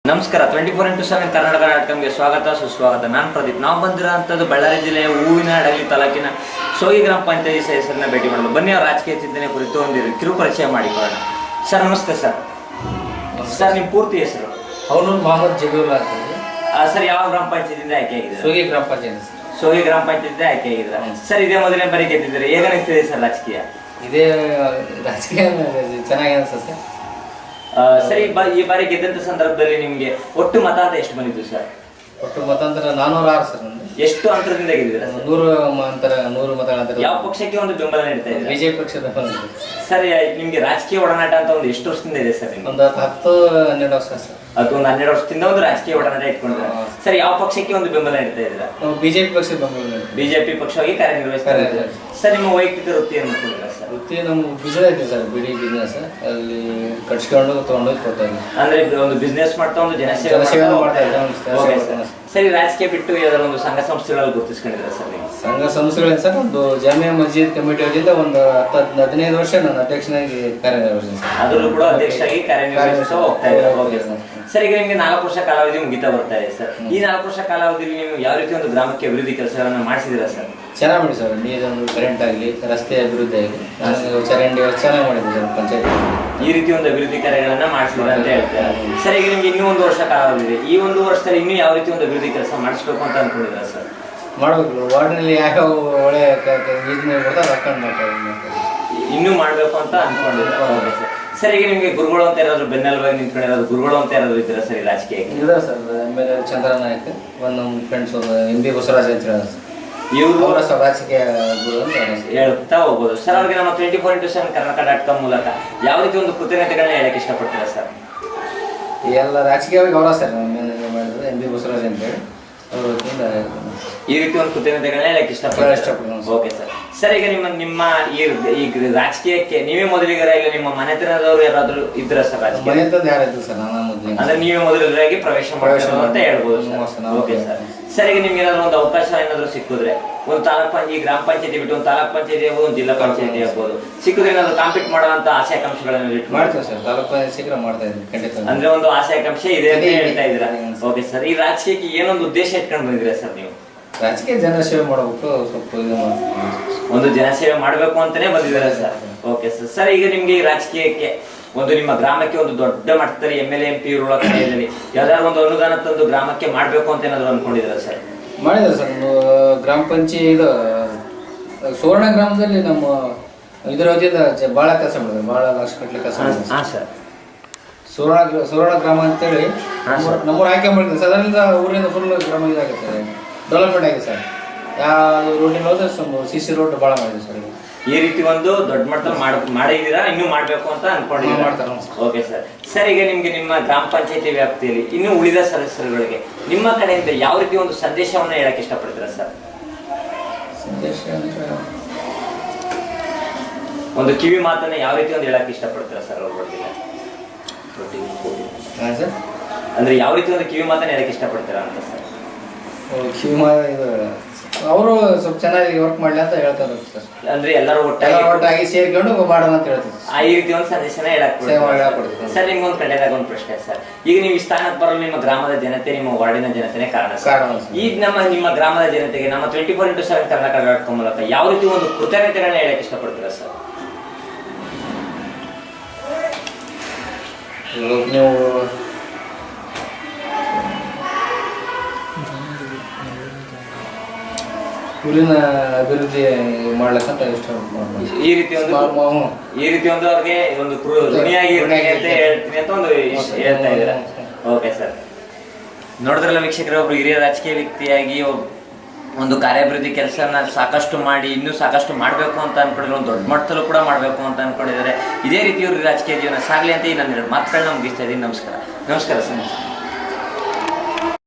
ನಮಸ್ಕಾರ. 24x7 ಕರ್ನಾಟಕ ನಾಟಕಂಗೆ ಸ್ವಾಗತ ಸುಸ್ವಾಗತ. ನಾನು ಪ್ರದೀಪ್. ನಾವು ಬಂದಿರೋಂಥದ್ದು ಬಳ್ಳಾರಿ ಜಿಲ್ಲೆಯ ಹೂವಿನಹಡಗಲಿ ತಾಲೂಕಿನ ಸೋಗಿ ಗ್ರಾಮ ಪಂಚಾಯತಿ ಸದಸ್ಯರನ್ನ ಭೇಟಿ ಮಾಡಲು. ಬನ್ನಿ, ಅವರ ರಾಜಕೀಯ ಚಿಂತನೆ ಕುರಿತು ಒಂದು ಕಿರು ಪರಿಚಯ ಮಾಡಿಕೊಳ್ಳೋಣ. ಸರ್ ನಮಸ್ತೆ. ಸರ್ ನಿಮ್ಮ ಪೂರ್ತಿ ಹೆಸರು? ಅವನು ಮೊಹಮ್ಮದ್ ಜಬೀರ್ ಸರ್ ಯಾವ ಗ್ರಾಮ ಪಂಚಾಯತಿಯಿಂದ ಆಯ್ಕೆ ಆಗಿದೆ? ಸೋಗಿ ಗ್ರಾಮ ಪಂಚಾಯತ್. ಸೋಗಿ ಗ್ರಾಮ ಪಂಚಾಯತಿಯಿಂದ ಆಯ್ಕೆ ಆಗಿದ್ರ ಸರ್. ಇದೇ ಮೊದಲನೇ ಬಾರಿ ಗೆದ್ದಿದ್ದಾರೆ, ಹೇಗೆ ಅನಿಸ್ತಿದೆ ಸರ್ ರಾಜಕೀಯ? ಇದೇ ರಾಜಕೀಯ ಚೆನ್ನಾಗಿ ಅನ್ಸುತ್ತೆ ಸರ್. ಈ ಬಾರಿ ಗೆದ್ದಂತ ಸಂದರ್ಭದಲ್ಲಿ ನಿಮ್ಗೆ ಒಟ್ಟು ಮತ ಅಂತ ಎಷ್ಟು ಬಂದಿತ್ತು ಸರ್? ಒಟ್ಟು ಮತಾಂತರ 406 ಸರ್. ಎಷ್ಟು ಅಂತರದಿಂದ ಗೆದ್ದಿದ್ದೀರಾ? 100 ಮತಗಳ. ಯಾವ ಪಕ್ಷಕ್ಕೆ ಒಂದು ಬೆಂಬಲ ನೀಡ್ತಾ ಇದ್ದೀರಾ? ಬಿಜೆಪಿ ಪಕ್ಷದ. ಸರ್, ನಿಮ್ಗೆ ರಾಜಕೀಯ ಒಡನಾಟ ಅಂತ ಒಂದು ಎಷ್ಟು ವರ್ಷದಿಂದ ಇದೆ ಸರ್? ಒಂದು 10-12 ವರ್ಷ ಸರ್. ಅದು ಒಂದು 12 ವರ್ಷದಿಂದ ಒಂದು ರಾಜಕೀಯ ಒಡನಾಟ ಇಟ್ಕೊಂಡಿದ್ದಾರೆ. ಸರ್, ಯಾವ ಪಕ್ಷಕ್ಕೆ ಒಂದು ಬೆಂಬಲ ನೀಡ್ತಾ ಇದ್ದೀರಾ? ಬಿಜೆಪಿ ಪಕ್ಷದ ಬೆಂಬಲ. ಬಿಜೆಪಿ ಪಕ್ಷವಾಗಿ ಕಾರ್ಯನಿರ್ವಹಿಸ್ತಾ ಇದ್ದಾರೆ. ಸರ್, ನಿಮ್ಮ ವೈಯಕ್ತಿಕ ವೃತ್ತಿ ಏನು ಮಾಡ್ಕೊಂಡಿದ್ದೀರಾ ಸರ್? ವೃತ್ತಿ ನಮ್ಮ ಬಿಸ್ನೆಸ್ ಇದೆ ಸರ್, ಬಿಡಿ ಬಿಸ್ನೆಸ್. ಅಲ್ಲಿ ಕಟ್ಸ್ಕೊಂಡು ತೊಗೊಂಡೋಗಿ ಕೊಡ್ತಾ ಇದ್ದೀವಿ. ಅಂದ್ರೆ ಒಂದು ಬಿಸ್ನೆಸ್ ಮಾಡ್ತಾ ಒಂದು ಜನಸೇವೆ ಮಾಡ್ತಾ ಇದ್ದಾರೆ. ಸರಿ, ರಾಜಕೀಯ ಬಿಟ್ಟು ಯಾವ್ದಾದ್ರು ಒಂದು ಸಂಘ ಸಂಸ್ಥೆಗಳಲ್ಲಿ ಗುರುತಿಸ್ಕೊಂಡಿದ್ದೀರಾ ಸರ್ ನೀವು? ಸಂಘ ಸಂಸ್ಥೆಗಳಿಂದ ಸರ್ ಒಂದು ಜಾಮಿಯಾ ಮಸ್ಜಿದ್ ಕಮಿಟಿ ವತಿಯಿಂದ ಒಂದು 10-15 ವರ್ಷ ನಾನು ಅಧ್ಯಕ್ಷನಾಗಿ ಕಾರ್ಯನಿರ್ವಹಿಸ್ತೀನಿ. ಅದರಲ್ಲೂ ಕೂಡ ಅಧ್ಯಕ್ಷರಾಗಿ ಕಾರ್ಯನಿರ್ವಹಿಸ್ತಾ ಹೋಗ್ತಾ ಇದ್ದಾರೆ. ಸರ್, ಈಗ ನಿಮಗೆ 4 ವರ್ಷ ಕಾಲಾವಧಿ ಮುಗಿತಾ ಬರ್ತಾ ಇದೆ ಸರ್. ಈ 4 ವರ್ಷ ಕಾಲಾವಧಿಯಲ್ಲಿ ನೀವು ಯಾವ ರೀತಿ ಒಂದು ಗ್ರಾಮಕ್ಕೆ ಅಭಿವೃದ್ಧಿ ಕೆಲಸಗಳನ್ನ ಮಾಡಿಸಿದಿರಾ ಸರ್? ಚೆನ್ನಾಗಿ ಮಾಡಿ ಸರ್. ನೀರೊಂದು ಕರೆಂಟ್ ಆಗಲಿ, ರಸ್ತೆ ಅಭಿವೃದ್ಧಿ ಆಗಲಿ, ನಾನು ಚರಂಡಿ ಚೆನ್ನಾಗಿ ಮಾಡಿದ್ದೆ ಸರ್ ಪಂಚಾಯತ್. ಈ ರೀತಿ ಒಂದು ಅಭಿವೃದ್ಧಿ ಕಾರ್ಯಗಳನ್ನ ಮಾಡಿಸಿದ್ರೆ ಅಂತ ಹೇಳ್ತಾರೆ. ಸರ್, ಈಗ ನಿಮ್ಗೆ ಇನ್ನೂ 1 ವರ್ಷ ಕಾಲಾವಧಿ ಇದೆ. ಈ 1 ವರ್ಷದಲ್ಲಿ ಇನ್ನೂ ಯಾವ ರೀತಿ ಒಂದು ಅಭಿವೃದ್ಧಿ ಕೆಲಸ ಮಾಡಿಸ್ಬೇಕು ಅಂತ ಅನ್ಕೊಂಡಿದ್ದೀರಾ ಸರ್? ಮಾಡ್ಬೇಕು. ವಾರ್ಡ್ನಲ್ಲಿ ಯಾವ್ಯಾವ ಒಳ್ಳೆ ಯೋಜನೆ ಬರ್ತಾರೆ ಹಾಕೊಂಡು ಮಾಡ್ತಾರೆ. ಇನ್ನೂ ಮಾಡಬೇಕು ಅಂತ ಅನ್ಕೊಂಡಿದ್ದಾರೆ. ಸರ್, ಈಗ ನಿಮಗೆ ಗುರುಗಳು ಅಂತ ಯಾರಾದ್ರು ಬೆನ್ನೆಲುಬಾಗಿ ನಿಂತ್ಕೊಂಡಿರೋದು ಗುರುಗಳು ಅಂತ ಯಾರಾದ್ರು ಇದ್ದೀರಾ ಸರ್ ಈ ರಾಜಕೀಯಕ್ಕೆ? ಇಲ್ಲ ಸರ್. ಆಮೇಲೆ ಚಂದ್ರನಾಯಕ್, ಒಂದು ನಮ್ಮ ಫ್ರೆಂಡ್ಸ್ MB ಬಸವರಾಜ್ ಅಂತ ಹೇಳ ಇವರು ರಾಜಕೀಯ ಗುರು ಅಂತ ಹೇಳ್ತಾ ಹೋಗ್ಬೋದು ಸರ್. ಅವ್ರಿಗೆ ನಮ್ಮ 24x7 ಕರ್ನಾಟಕ ಮೂಲಕ ಯಾವ ರೀತಿ ಒಂದು ಕೃತಜ್ಞತೆಗಳನ್ನ ಹೇಳಕ್ಕೆ ಇಷ್ಟಪಡ್ತೀರಾ ಸರ್? ಎಲ್ಲ ರಾಜಕೀಯವಾಗಿ ಅವರ ಸರ್ ಮಾಡಿದ್ರು MB ಬಸವರಾಜ್ ಅಂತ ಹೇಳಿ ಅವರು ಈ ರೀತಿ ಒಂದು ಕೃತಜ್ಞತೆಗಳನ್ನ ಹೇಳಕ್ಕೆ ಇಷ್ಟಪಡ್ತೀನಿ. Okay sir. ಸರ್, ಈಗ ನಿಮ್ಮ ಈ ರಾಜಕೀಯಕ್ಕೆ ನೀವೇ ಮೊದಲಿಗರ ಇಲ್ಲ ನಿಮ್ಮ ಮನೆತನದವರು ಯಾರಾದ್ರೂ ಇದ್ರ ಸರ್? ಮನೆತನದ ಯಾರಿದ್ರು ಸರ್? ನಾನು ಮೊದಲು ಅಂದ್ರೆ ನೀವೇ ಮೊದಲಿಗರಾಗಿ ಪ್ರವೇಶ ಮಾಡಿದ್ರು ಅಂತ ಹೇಳ್ಬೋದು ಸರ್. Okay sir. ಸರ್, ಈಗ ನಿಮ್ಗೆ ಏನಾದ್ರು ಒಂದು ಅವಕಾಶ ಏನಾದ್ರು ಸಿಕ್ಕಿದ್ರೆ ಒಂದು ಈ ಗ್ರಾಮ ಪಂಚಾಯತಿ ಬಿಟ್ಟು ಒಂದು ತಾಲೂಕ್ ಪಂಚಾಯತಿ ಆಗ್ಬೋದು, ಒಂದು ಜಿಲ್ಲಾ ಪಂಚಾಯತಿ ಆಗ್ಬೋದು, ಸಿಕ್ಕಿದ್ರೆ ಏನಾದ್ರು ಕಾಂಪೀಟ್ ಮಾಡುವಂತ ಆಸೆ ಆಕಾಂಕ್ಷೆಗಳನ್ನು ಮಾಡ್ತೀವಿ ಸರ್. ತಾಲೂಕ್ ಪಂಚಾಯತ್ ಶೀಘ್ರ ಮಾಡ್ತಾ ಇದ್ದೀನಿ ಖಂಡಿತ. ಅಂದ್ರೆ ಒಂದು ಆಸೆ ಆಕಾಂಕ್ಷೆ ಇದೆ ಅಂತ ಹೇಳ್ತಾ ಇದ್ದೀರಾ? Okay sir. ಈ ರಾಜಕೀಯಕ್ಕೆ ಏನೊಂದು ಉದ್ದೇಶ ಇಟ್ಕೊಂಡು ಬಂದಿದ್ದೀರಾ ಸರ್ ನೀವು? ರಾಜಕೀಯ ಜನಸೇವೆ ಮಾಡಬೇಕು, ಸ್ವಲ್ಪ ಒಂದು ಜನಸೇವೆ ಮಾಡಬೇಕು ಅಂತಾನೆ ಬಂದಿದ್ದೀರಾ ಸರ್? Okay sir. ಸರ್, ಈಗ ನಿಮ್ಗೆ ಈ ರಾಜಕೀಯಕ್ಕೆ ಒಂದು ನಿಮ್ಮ ಗ್ರಾಮಕ್ಕೆ ಒಂದು ದೊಡ್ಡ ಮಟ್ಟದಲ್ಲಿ MLA MP ಇರುವ ಕಡೆಯಲ್ಲಿ ಯಾವ್ದಾದ್ರು ಒಂದು ಅನುದಾನ ತಂದು ಗ್ರಾಮಕ್ಕೆ ಮಾಡ್ಬೇಕು ಅಂತ ಏನಾದ್ರು ಅನ್ಕೊಂಡಿದ್ದೀರಾ ಸರ್? ಮಾಡಿದ್ದಾರೆ ಸರ್. ಒಂದು ಗ್ರಾಮ ಪಂಚಾಯತ್ ಸುವರ್ಣ ಗ್ರಾಮದಲ್ಲಿ ನಮ್ಮ ಇದರ ವತಿಯಿಂದ ಭಾಳ ಕೆಲಸ ಮಾಡಿದ್ದಾರೆ. ಭಾಳ ಲಕ್ಷ ಗಟ್ಟಲೆ ಕೆಲಸ ಮಾಡಿದ್ದಾರೆ. ಹಾಂ ಸರ್. ಸುವರ್ಣ ಗ್ರಾಮ ಅಂತೇಳಿ ನಮ್ಮೂರು ಆಯ್ಕೆ ಮಾಡಿದ್ದಾರೆ ಸರ್. ಅದರಿಂದ ಊರಿಂದ ಫುಲ್ ಗ್ರಾಮ ಇದಾಗುತ್ತೆ, ಡೆವಲಪ್ಮೆಂಟ್ ಆಗಿದೆ ಸರ್. ಯಾವ ರೋಡಿನ ಹೋದ್ರೆ CC ರೋಡ್ ಭಾಳ ಮಾಡಿದೆ ಸರ್. ಈ ರೀತಿ ಒಂದು ದೊಡ್ಡ ಮಟ್ಟದಲ್ಲಿ ಮಾಡಿದ್ದೀರಾ, ಇನ್ನೂ ಮಾಡಬೇಕು ಅಂತ ಅನ್ಕೊಂಡಿದ್ದೀರಾ? ಮಾಡ್ತಾರೆ. Okay sir. ಸರ್, ಈಗ ನಿಮ್ಗೆ ನಿಮ್ಮ ಗ್ರಾಮ ಪಂಚಾಯತಿ ವ್ಯಾಪ್ತಿಯಲ್ಲಿ ಇನ್ನು ಉಳಿದ ಸದಸ್ಯರುಗಳಿಗೆ ನಿಮ್ಮ ಕಡೆಯಿಂದ ಯಾವ ರೀತಿ ಒಂದು ಸಂದೇಶವನ್ನ ಹೇಳಕ್ ಇಷ್ಟಪಡ್ತೀರಾ ಸರ್? ಸಂದೇಶ ಒಂದು ಕಿವಿ ಮಾತನ್ನ ಯಾವ ರೀತಿ ಒಂದು ಹೇಳಕ್ ಇಷ್ಟಪಡ್ತೀರಾ ಸರ್ ಅವ್ರಿಗೆ? ಅಂದ್ರೆ ಯಾವ ರೀತಿ ಒಂದು ಕಿವಿ ಮಾತನ್ನ ಹೇಳಕ್ ಇಷ್ಟಪಡ್ತೀರಾ ಅಂತ ಸರ್? ಕಿವಿ ಮಾತು ಇದು ಅವರು ಸ್ವಲ್ಪ ಚೆನ್ನಾಗಿ ವರ್ಕ್ ಮಾಡ್ಲಿ ಅಂತ ಹೇಳ್ತಾರೆ ಸರ್. ಅಂದ್ರೆ ಎಲ್ಲರೂ ಒಟ್ಟಾಗಿ ಸೇರ್ಕೊಂಡು ಮಾಡೋಣ ಅಂತ ಹೇಳ್ತಾರೆ. ಈ ರೀತಿ ಒಂದು ಸಂದೇಶನ ಹೇಳಕ್ ಸರ್. ನಿಮ್ಗೊಂದು ಕಡೆದಾಗ ಒಂದು ಪ್ರಶ್ನೆ ಸರ್. ಈಗ ನೀವು ಈ ಸ್ಥಾನಕ್ಕೆ ಬರಲು ನಿಮ್ಮ ಗ್ರಾಮದ ಜನತೆ, ನಿಮ್ಮ ವಾರ್ಡಿನ ಜನತೆನೇ ಕಾರಣ ಸರ್. ಈಗ ನಿಮ್ಮ ಗ್ರಾಮದ ಜನತೆಗೆ ನಮ್ಮ 24x7 ಕರ್ನಾಟಕ ಮೂಲಕ ಯಾವ ರೀತಿ ಒಂದು ಕೃತಜ್ಞತೆಗಳನ್ನ ಹೇಳಕ್ ಇಷ್ಟಪಡ್ತೀರಾ ಸರ್? ನೀವು ಊರಿನ ಅಭಿವೃದ್ಧಿ ಮಾಡ್ಲಿಕ್ಕಂತ ಈ ರೀತಿ ಒಂದು ಅವ್ರಿಗೆ ಒಂದು ಋಣಿಯಾಗಿ ಅಂತ ಹೇಳ್ತೀನಿ ಅಂತ ಒಂದು ಹೇಳ್ತಾ ಇದ್ದೀರಾ? Okay sir. ನೋಡಿದ್ರಲ್ಲ ವೀಕ್ಷಕರೇ, ಒಬ್ರು ಹಿರಿಯ ರಾಜಕೀಯ ವ್ಯಕ್ತಿಯಾಗಿ ಒಂದು ಕಾರ್ಯಾಭಿವೃದ್ಧಿ ಕೆಲಸನ ಸಾಕಷ್ಟು ಮಾಡಿ ಇನ್ನೂ ಸಾಕಷ್ಟು ಮಾಡಬೇಕು ಅಂತ ಅನ್ಕೊಂಡಿದ್ರು, ಒಂದು ದೊಡ್ಡ ಮಟ್ಟದಲ್ಲೂ ಕೂಡ ಮಾಡಬೇಕು ಅಂತ ಅನ್ಕೊಂಡಿದ್ದಾರೆ. ಇದೇ ರೀತಿ ಇವ್ರಿಗೆ ರಾಜಕೀಯ ಜೀವನ ಸಾಗಲಿ ಅಂತ ಈ ನನ್ನ ಮಾತುಗಳನ್ನ ಮುಗಿಸ್ತಾ ಇದ್ದೀನಿ. ನಮಸ್ಕಾರ. ನಮಸ್ಕಾರ ಸರ್.